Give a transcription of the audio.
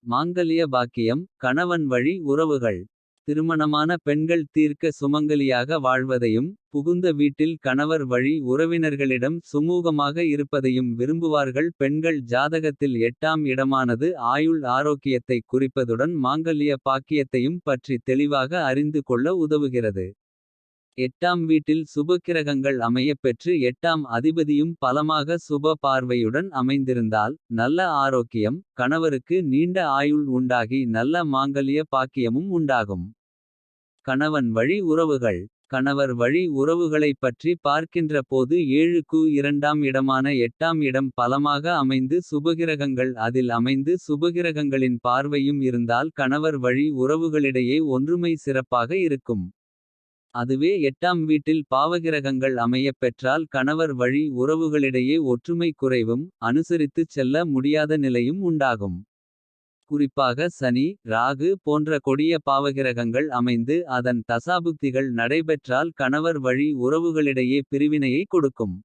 மாங்கல்ய பாக்கியம் கணவன் வழி உறவுகள். திருமணமான பெண்கள் தீர்க்க சுமங்கலியாக வாழ்வதையும். புகுந்த வீட்டில் கணவர் வழி உறவினர்களிடம் சுமூகமாக இருப்பதையும் விரும்புவார்கள். பெண்கள் ஜாதகத்தில் 8ஆம் இடமானது ஆயுள் ஆரோக்கியத்தை குறிப்பதுடன். மாங்கல்ய பாக்கியத்தையும் பற்றி தெளிவாக அறிந்து கொள்ள உதவுகிறது. 8ஆம் வீட்டில் சுபக்கிரகங்கள் அமையப் பெற்று 8ஆம் அதிபதியும் பலமாக சுப பார்வையுடன் அமைந்திருந்தால். நல்ல ஆரோக்கியம் கணவருக்கு நீண்ட ஆயுள் உண்டாகி நல்ல மாங்கல்ய பாக்கியமும் உண்டாகும். கணவன் வழி உறவுகள். கணவர் வழி உறவுகளைப் பற்றி பார்க்கின்ற போது 7க்கு 2ஆம் இடமான 8ஆம் இடம் பலமாக அமைந்து. சுபகிரகங்கள் அதில் அமைந்து சுபகிரகங்களின் பார்வையும் இருந்தால். கணவர் வழி உறவுகளிடையே ஒன்றுமை சிறப்பாக இருக்கும். அதுவே 8ஆம் வீட்டில் பாவகிரகங்கள் அமையப் பெற்றால். கணவர் வழி உறவுகளிடையே ஒற்றுமை குறைவும். அனுசரித்துச் செல்ல முடியாத நிலையும் உண்டாகும். குறிப்பாக சனி ராகு போன்ற கொடிய பாவகிரகங்கள் அமைந்து. அதன் தசாபுக்திகள் நடைபெற்றால் கணவர் வழி உறவுகளிடையே பிரிவினையை கொடுக்கும்.